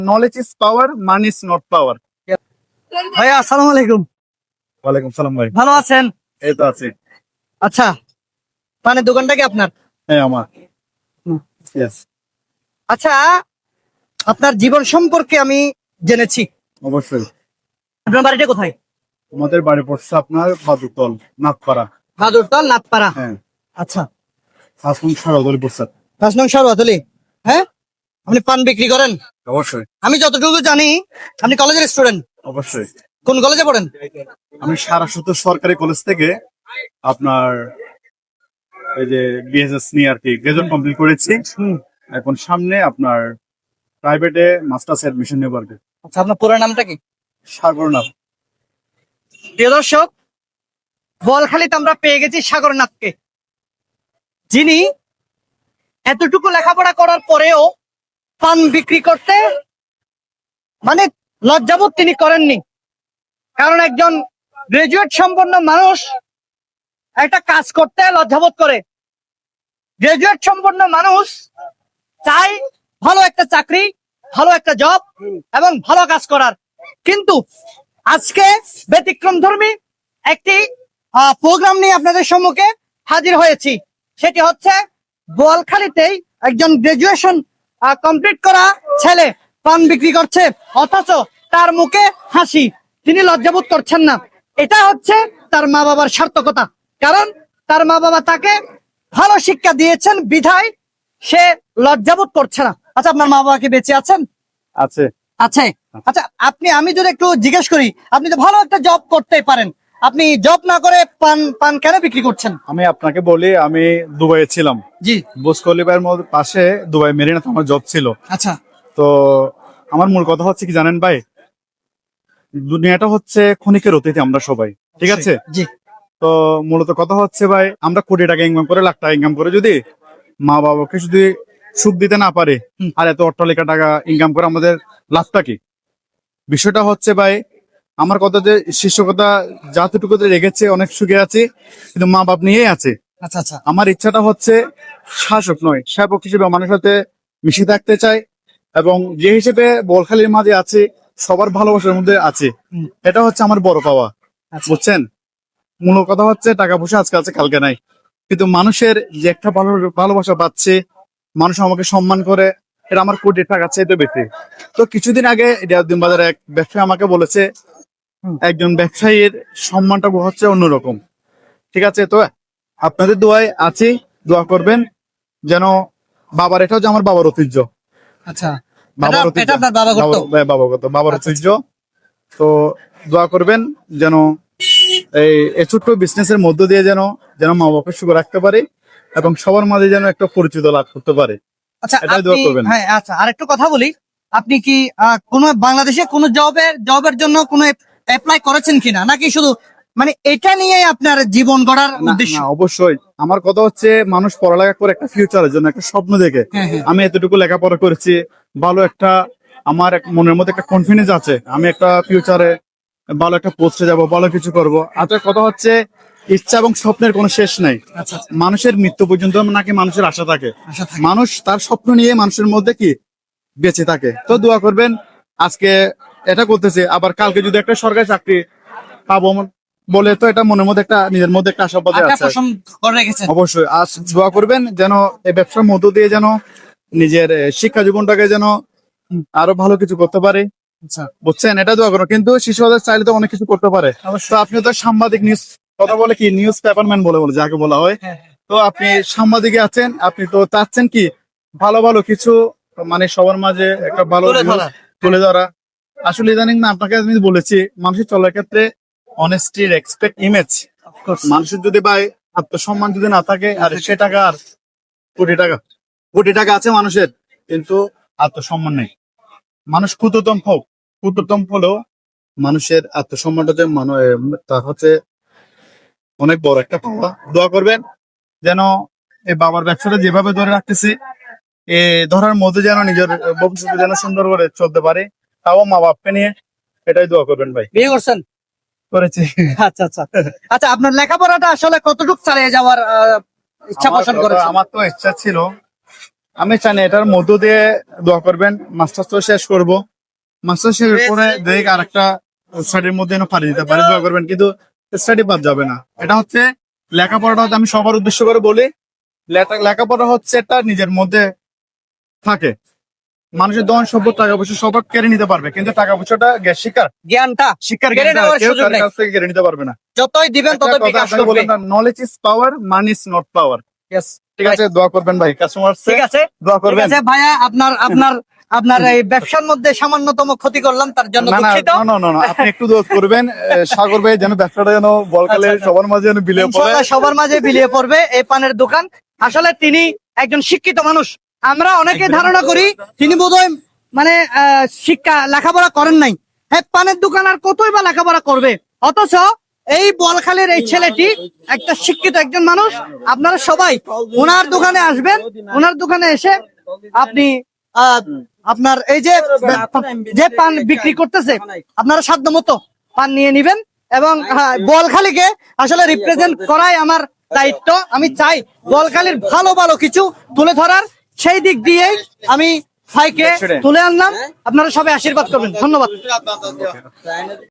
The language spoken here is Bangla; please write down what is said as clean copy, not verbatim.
Knowledge is power, money is not power. ভাইয়া আসসালামু আলাইকুম। ওয়ালাইকুম সালাম ভাই। ভালো আছেন? এই তো আছি। আচ্ছা, পানের দোকানটা কি আপনার? হ্যাঁ আমার। Yes, আচ্ছা, আপনার জীবন সম্পর্কে আমি জেনেছি। অবশ্যই। আপনার বাড়িটা কোথায়? আমাদের বাড়ি পড়ছে আপনার বাদুতল, নাথপাড়া। বাদুরতল, নাথপাড়া। হ্যাঁ। আচ্ছা, হাসন সারাদলি পড়ছে। 5 নং সরওয়াতলি। হ্যাঁ, আপনি পান বিক্রি করেন? অবশ্যই। আমি যতটুকু জানি আপনি কলেজের স্টুডেন্ট। অবশ্যই। কোন কলেজে পড়েন? আমি সারাসুত সরকারি কলেজ থেকে আপনার এই যে বিএসএস নিয়ে আর কি গ্রাজুয়েট কমপ্লিট করেছি। এখন সামনে আপনার প্রাইভেটে মাস্টার্স এডমিশন নেব আর কি। আচ্ছা, আপনার পুরো নামটা কি? সাগরনাথ। প্রিয় দর্শক, বলখালিতে আমরা পেয়ে গেছি সাগরনাথকে, যিনি এতটুকু লেখাপড়া করার পরেও পান বিক্রি করতে মানে লজ্জাবোধ তিনি করেননি। কারণ একজন গ্রাজুয়েট সম্পন্ন মানুষ একটা কাজ করতে লজ্জাবোধ করে। গ্রাজুয়েট সম্পন্ন মানুষ চাই ভালো একটা চাকরি, ভালো একটা জব এবং ভালো কাজ করার। কিন্তু আজকে ব্যতিক্রম ধর্মী একটি প্রোগ্রাম নিয়ে আপনাদের সম্মুখে হাজির হয়েছি। সেটি হচ্ছে বোয়ালখালীতেই একজন গ্রাজুয়েশন কমপ্লিট করা ছেলে পান বিক্রি করছে, অথচ তার মুখে হাসি, তিনি লজ্জাবোধ করছেন না। এটা হচ্ছে তার মা বাবার সার্থকতা। কারণ তার মা বাবা তাকে ভালো শিক্ষা দিয়েছেন বিধায় সে লজ্জাবোধ করছে না। আচ্ছা, আপনার মা বাবা কি বেঁচে আছেন? আছে। আছে। আচ্ছা, আমি যদি একটু জিজ্ঞেস করি, আপনি তো ভালো একটা জব করতে পারেন, আপনি জব না করে পান কেন বিক্রি করছেন? আমি আপনাকে বলি, আমি দুবাইয়ে ছিলাম। জি। বুর্জ খলিফার পাশে দুবাই মেরিনাতে আমার জব ছিল। আচ্ছা। তো আমার মূল কথা হচ্ছে কি জানেন ভাই, দুনিয়াটা হচ্ছে ক্ষণিকের অতীতে আমরা সবাই, ঠিক আছে? জি। তো মূলত কথা হচ্ছে ভাই, আমরা কোটি টাকা ইনকাম করে, লাখ টাকা ইনকাম করে যদি মা বাবাকে যদি সুখ দিতে না পারে, আর এত অট্টালিকা টাকা ইনকাম করে আমাদের লাভটা কি? বিষয়টা হচ্ছে ভাই, আমার কথা যে শিক্ষকতা যতটুকু রেখেছে, অনেক সুখে আছে, কিন্তু মা বাপ নিয়েই আছে। আচ্ছা আচ্ছা। আমার ইচ্ছাটা হচ্ছে শাসক নয়, সেবক হিসেবে মানুষের সাথে মিশে থাকতে চাই, এবং যে হিসেবে বোয়ালখালীর মাঝে আছে, সবার ভালোবাসার মধ্যে আছে। এটা হচ্ছে আমার বড় পাওয়া, বুঝছেন? মূল কথা হচ্ছে টাকা পয়সা আজকে আছে, কালকে নাই, কিন্তু মানুষের যে একটা ভালোবাসা পাচ্ছে, মানুষ আমাকে সম্মান করে, এটা আমার কোটি টাকা চাইতে বেশি। তো কিছুদিন আগে রিয়াউদ্দিন বাজারে এক ব্যবসায়ী আমাকে বলেছে, একজন ব্যবসায়ীর সম্মানটা হচ্ছে অন্যরকম, ঠিক আছে? তো আপনাদের দোয়ায় আছি, দোয়া করবেন যেন বাবার, এটা হচ্ছে আমার বাবার ঐতিহ্য। আচ্ছা, বাবার ঐতিহ্য, এটা আপনার বাবা করতো? বাবার ঐতিহ্য। তো দোয়া করবেন যেন এই ছোট্ট বিজনেসের মধ্য দিয়ে যেন মা বাবাকে সুখ রাখতে পারে, এবং সবার মাঝে যেন একটা পরিচিত লাভ করতে পারে। আচ্ছা, এটাই দোয়া করবেন। হ্যাঁ, আচ্ছা, আরেকটু কথা বলি, আপনি কি কোন বাংলাদেশে কোন জবের জন্য কোন অ্যাপ্লাই করেছেন কিনা, নাকি শুধু মানে এটা নিয়ে আপনার জীবন গড়ার উদ্দেশ্য? না, অবশ্যই। আমার কথা হচ্ছে, মানুষ পড়ালেখা করে একটা ফিউচারের জন্য, একটা স্বপ্ন দেখে। আমি এতটুকু লেখাপড়া করেছি, ভালো একটা, আমার মনের মধ্যে একটা কনফিডেন্স আছে, আমি একটা ফিউচারে ভালো একটা পোস্টে যাব, ভালো কিছু করব। আপনার কথা হচ্ছে, ইচ্ছা এবং স্বপ্নের কোনো শেষ নাই। মানুষের মৃত্যু পর্যন্ত নাকি মানুষের আশা থাকে, মানুষ তার স্বপ্ন নিয়ে মানুষের মধ্যে কি বেঁচে থাকে। তো দোয়া করবেন, আজকে এটা করতেছে, আবার কালকে যদি একটা সরকারি চাকরি পাবো বলে, তো এটা মনের মধ্যে একটা, নিজের মধ্যে একটা আশাবাদ আছে। অবশ্যই দোয়া করবেন যেন এই ব্যবসার মধ্য দিয়ে যেন নিজের শিক্ষা জীবনটাকে যেন আরো ভালো কিছু করতে পারে, বুঝছেন? এটা দোয়া করো। কিন্তু শিশুদের চাইলে তো অনেক কিছু করতে পারে। তো আপনি তো সাংবাদিক, নিউজ কথা বলে কি, নিউজ পেপারম্যান বলে যাকে বলা হয়। তো আপনি সাংবাদিকে আছেন, আপনি তো চাচ্ছেন কি ভালো ভালো কিছু, মানে সবার মাঝে একটা ভালো তুলে ধরা। আসলে জানেন না, আপনাকে আমি বলেছি, মানুষের চলার ক্ষেত্রে অনেস্টি, রেসপেক্ট, ইমেজ, মানুষের যদি ভাই আত্মসম্মান যদি না থাকে, আর সে টাকা, আর কোটি টাকা আছে মানুষের, কিন্তু আত্মসম্মান নেই। মানুষ ক্ষুদ্রতম হলেও মানুষের আত্মসম্মানটা যে তা হচ্ছে অনেক বড় একটা পাওয়া। দোয়া করবেন যেন এই বাবার ব্যবসাটা যেভাবে ধরে রাখতেছি, এ ধরার মধ্যে যেন নিজের ভবিষ্যতে যেন সুন্দর করে চলতে পারে, তাও মা বাপকে নিয়ে। এটাই দোয়া করবেন ভাই। বিয়ে করছেন? করেছি। আচ্ছা আচ্ছা। আচ্ছা, আপনার লেখাপড়াটা আসলে কতটুকু চালিয়ে যাওয়ার ইচ্ছা পোষণ করেছেন? আমার তো ইচ্ছা ছিল, আমি চাই এটার মধ্য দিয়ে দোয়া করবেন, মাস্টার্স তো শেষ করব, মাস্টার শেফের পরে দেখ আর একটা স্টাডির মধ্যে যেন পারি দিতে পারে, দোয়া করবেন। কিন্তু স্টাডি বাদ যাবে না। এটা হচ্ছে লেখাপড়াটা হচ্ছে, আমি সবার উদ্দেশ্য করে বলি, লেখাপড়া হচ্ছে একটা নিজের মধ্যে থাকে। মানুষের দন সভ্য টাকা পয়সা সব কেড়ে নিতে পারবে, কিন্তু টাকা পয়সাটা শিক্ষার জ্ঞানটা শিক্ষার কেড়ে নেওয়ার কেউ সুযোগ কারো নেই। কাছ থেকে কেড়ে নিতে পারবে না। যতই দিবেন ততই বিকাশ করবে। Knowledge is power, money is not power. Yes, ঠিক আছে, দোয়া করবেন ভাই, কাস্টমার ঠিক আছে, দোয়া ঠিক করবেন। আছে ভাইয়া, আপনার এই ব্যবসার মধ্যে সামান্যতম ক্ষতি করলাম, তার জন্য না না দুঃখিত। না না না, আপনি একটু দোয়া করবেন সাগর ভাই যেন ব্যবসাটা যেন বলকালে সবার মাঝে যেন বিলিয়ে পড়ে। ইনশাআল্লাহ সবার মাঝে বিলিয়ে পড়বে এই পানের দোকান। আসলে তিনি একজন শিক্ষিত মানুষ। আমরা অনেকে ধারণা করি তিনি বোধহয় মানে শিক্ষা লেখাপড়া করেন নাই। হ্যাঁ, পানের দোকান আর কতই বা লেখাপড়া করবে, অথচ এই বলখালীর এই ছেলেটি একটা শিক্ষিত একজন মানুষ। আপনারা সবাই ওনার দোকানে আসবেন, ওনার দোকানে এসে আপনি আপনার এই যে পান বিক্রি করতেছে, আপনারা সাধ্য মতো পান নিয়ে নিবেন। এবং বলখালীকে আসলে রিপ্রেজেন্ট করাই আমার দায়িত্ব। আমি চাই বলখালীর ভালো ভালো কিছু তুলে ধরার, সেই দিক দিয়েই আমি ভাইকে তুলে আনলাম। আপনারা সবাই আশীর্বাদ করবেন। ধন্যবাদ।